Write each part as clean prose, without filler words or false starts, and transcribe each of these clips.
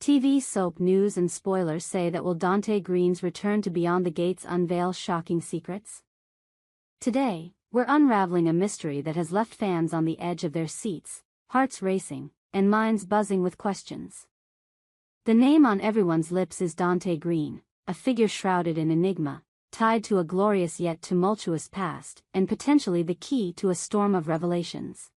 TV soap news and spoilers say that will Dante Green's return to Beyond the Gates unveil shocking secrets? Today, we're unraveling a mystery that has left fans on the edge of their seats, hearts racing, and minds buzzing with questions. The name on everyone's lips is Dante Green, a figure shrouded in enigma, tied to a glorious yet tumultuous past, and potentially the key to a storm of revelations.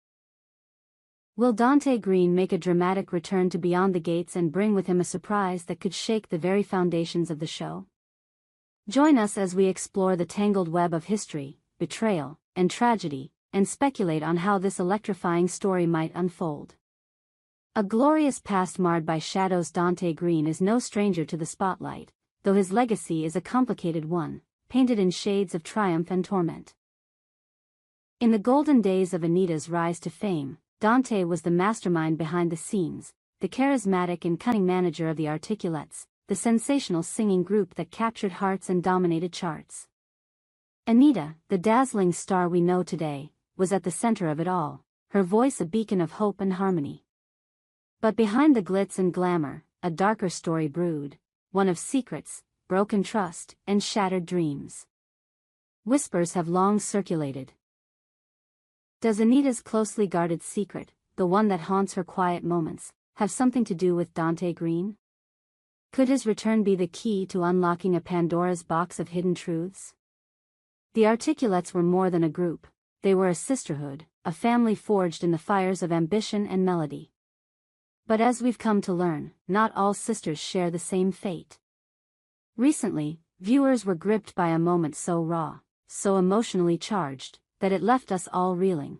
Will Dante Green make a dramatic return to Beyond the Gates and bring with him a surprise that could shake the very foundations of the show? Join us as we explore the tangled web of history, betrayal, and tragedy, and speculate on how this electrifying story might unfold. A glorious past marred by shadows. Dante Green is no stranger to the spotlight, though his legacy is a complicated one, painted in shades of triumph and torment. In the golden days of Anita's rise to fame, Dante was the mastermind behind the scenes, the charismatic and cunning manager of the Articulates, the sensational singing group that captured hearts and dominated charts. Anita, the dazzling star we know today, was at the center of it all, her voice a beacon of hope and harmony. But behind the glitz and glamour, a darker story brewed, one of secrets, broken trust, and shattered dreams. Whispers have long circulated. Does Anita's closely guarded secret, the one that haunts her quiet moments, have something to do with Dante Green? Could his return be the key to unlocking a Pandora's box of hidden truths? The Articulates were more than a group, they were a sisterhood, a family forged in the fires of ambition and melody. But as we've come to learn, not all sisters share the same fate. Recently, viewers were gripped by a moment so raw, so emotionally charged, that it left us all reeling.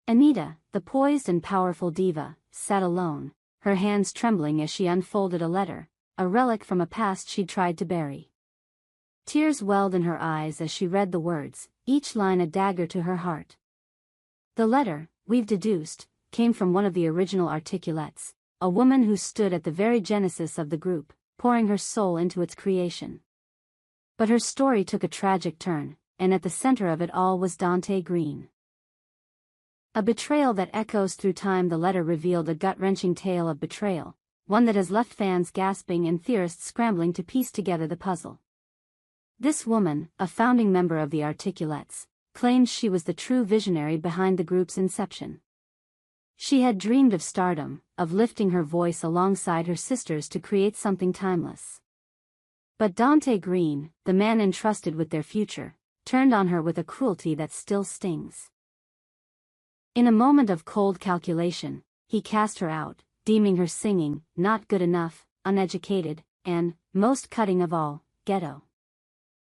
Anita, the poised and powerful diva, sat alone, her hands trembling as she unfolded a letter, a relic from a past she'd tried to bury. Tears welled in her eyes as she read the words, each line a dagger to her heart. The letter, we've deduced, came from one of the original Articulates, a woman who stood at the very genesis of the group, pouring her soul into its creation. But her story took a tragic turn, and at the center of it all was Dante Green. A betrayal that echoes through time. The letter revealed a gut-wrenching tale of betrayal, one that has left fans gasping and theorists scrambling to piece together the puzzle. This woman, a founding member of the Articulates, claimed she was the true visionary behind the group's inception. She had dreamed of stardom, of lifting her voice alongside her sisters to create something timeless. But Dante Green, the man entrusted with their future, turned on her with a cruelty that still stings. In a moment of cold calculation, he cast her out, deeming her singing not good enough, uneducated, and, most cutting of all, ghetto.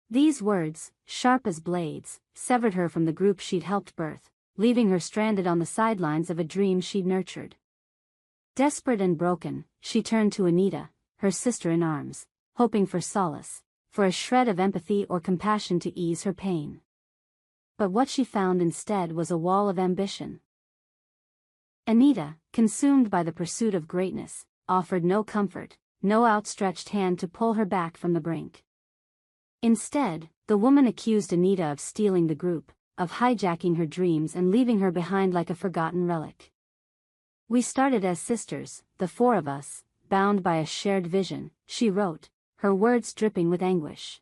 These words, sharp as blades, severed her from the group she'd helped birth, leaving her stranded on the sidelines of a dream she'd nurtured. Desperate and broken, she turned to Anita, her sister in arms, hoping for solace, for a shred of empathy or compassion to ease her pain. But what she found instead was a wall of ambition. Anita, consumed by the pursuit of greatness, offered no comfort, no outstretched hand to pull her back from the brink. Instead, the woman accused Anita of stealing the group, of hijacking her dreams and leaving her behind like a forgotten relic. "We started as sisters, the four of us, bound by a shared vision," she wrote, her words dripping with anguish.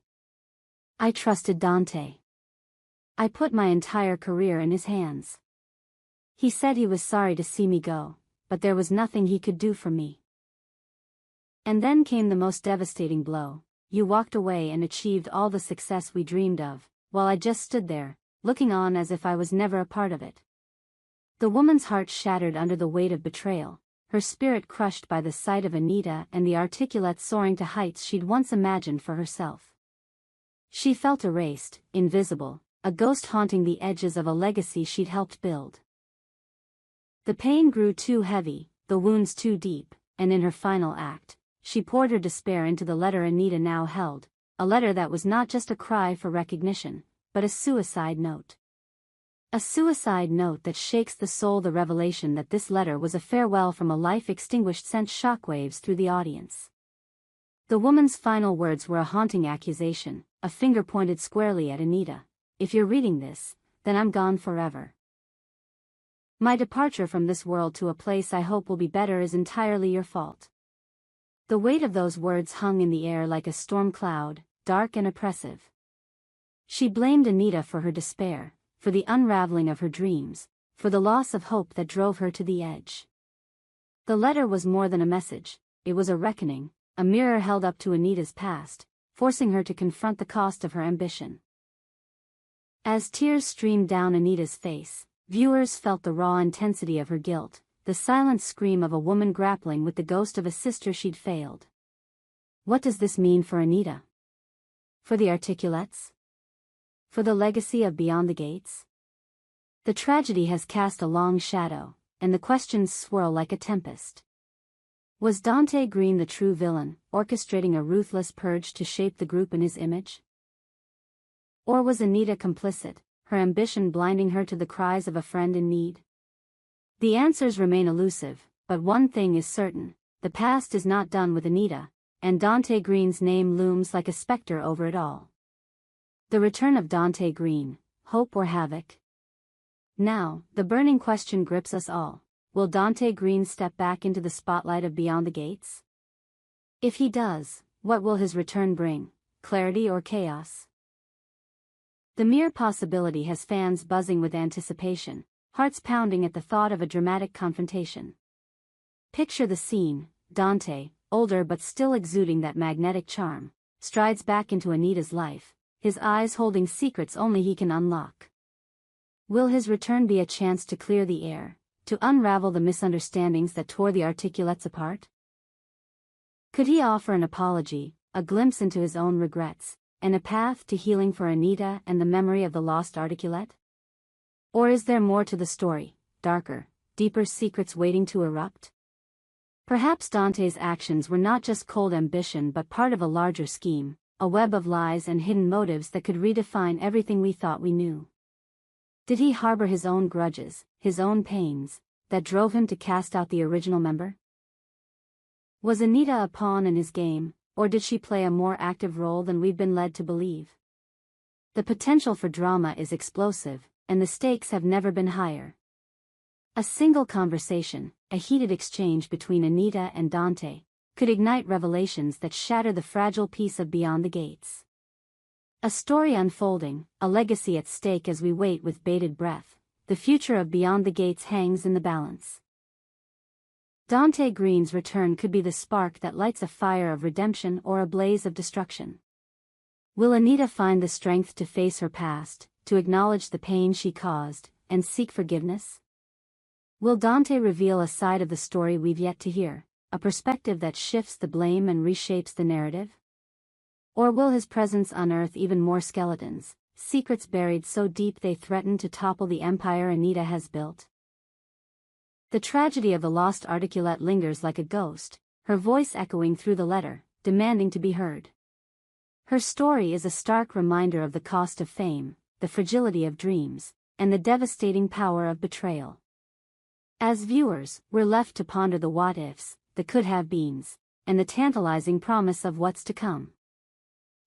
"I trusted Dante. I put my entire career in his hands. He said he was sorry to see me go, but there was nothing he could do for me. And then came the most devastating blow. You walked away and achieved all the success we dreamed of, while I just stood there, looking on as if I was never a part of it." The woman's heart shattered under the weight of betrayal, her spirit crushed by the sight of Anita and the Articulates soaring to heights she'd once imagined for herself. She felt erased, invisible, a ghost haunting the edges of a legacy she'd helped build. The pain grew too heavy, the wounds too deep, and in her final act, she poured her despair into the letter Anita now held, a letter that was not just a cry for recognition, but a suicide note. A suicide note that shakes the soul. The revelation that this letter was a farewell from a life extinguished sent shockwaves through the audience. The woman's final words were a haunting accusation, a finger pointed squarely at Anita. "If you're reading this, then I'm gone forever. My departure from this world to a place I hope will be better is entirely your fault." The weight of those words hung in the air like a storm cloud, dark and oppressive. She blamed Anita for her despair, for the unraveling of her dreams, for the loss of hope that drove her to the edge. The letter was more than a message, it was a reckoning, a mirror held up to Anita's past, forcing her to confront the cost of her ambition. As tears streamed down Anita's face, viewers felt the raw intensity of her guilt, the silent scream of a woman grappling with the ghost of a sister she'd failed. What does this mean for Anita? For the Articulates? For the legacy of Beyond the Gates? The tragedy has cast a long shadow, and the questions swirl like a tempest. Was Dante Green the true villain, orchestrating a ruthless purge to shape the group in his image? Or was Anita complicit, her ambition blinding her to the cries of a friend in need? The answers remain elusive, but one thing is certain, the past is not done with Anita, and Dante Green's name looms like a specter over it all. The return of Dante Green, hope or havoc? Now, the burning question grips us all. Will Dante Green step back into the spotlight of Beyond the Gates? If he does, what will his return bring, clarity or chaos? The mere possibility has fans buzzing with anticipation, hearts pounding at the thought of a dramatic confrontation. Picture the scene: Dante, older but still exuding that magnetic charm, strides back into Anita's life, his eyes holding secrets only he can unlock. Will his return be a chance to clear the air, to unravel the misunderstandings that tore the Articulates apart? Could he offer an apology, a glimpse into his own regrets, and a path to healing for Anita and the memory of the lost Articulate? Or is there more to the story, darker, deeper secrets waiting to erupt? Perhaps Dante's actions were not just cold ambition but part of a larger scheme, a web of lies and hidden motives that could redefine everything we thought we knew. Did he harbor his own grudges, his own pains, that drove him to cast out the original member? Was Anita a pawn in his game, or did she play a more active role than we've been led to believe? The potential for drama is explosive, and the stakes have never been higher. A single conversation, a heated exchange between Anita and Dante, could ignite revelations that shatter the fragile peace of Beyond the Gates. A story unfolding, a legacy at stake as we wait with bated breath. The future of Beyond the Gates hangs in the balance. Dante Green's return could be the spark that lights a fire of redemption or a blaze of destruction. Will Anita find the strength to face her past, to acknowledge the pain she caused, and seek forgiveness? Will Dante reveal a side of the story we've yet to hear, a perspective that shifts the blame and reshapes the narrative? Or will his presence unearth even more skeletons, secrets buried so deep they threaten to topple the empire Anita has built? The tragedy of the lost Articulate lingers like a ghost, her voice echoing through the letter, demanding to be heard. Her story is a stark reminder of the cost of fame, the fragility of dreams, and the devastating power of betrayal. As viewers, we're left to ponder the what-ifs, the could-have-beens, and the tantalizing promise of what's to come.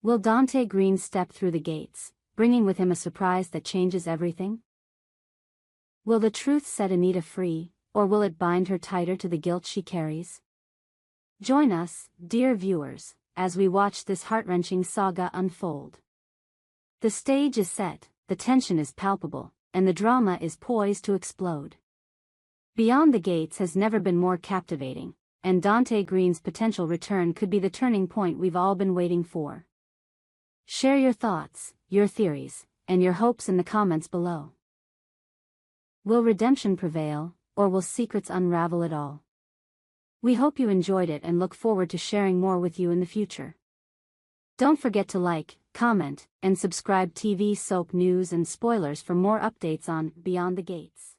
Will Dante Green step through the gates, bringing with him a surprise that changes everything? Will the truth set Anita free, or will it bind her tighter to the guilt she carries? Join us, dear viewers, as we watch this heart-wrenching saga unfold. The stage is set, the tension is palpable, and the drama is poised to explode. Beyond the Gates has never been more captivating, and Dante Green's potential return could be the turning point we've all been waiting for. Share your thoughts, your theories, and your hopes in the comments below. Will redemption prevail, or will secrets unravel it all? We hope you enjoyed it and look forward to sharing more with you in the future. Don't forget to like, comment, and subscribe TV soap news and spoilers for more updates on Beyond the Gates.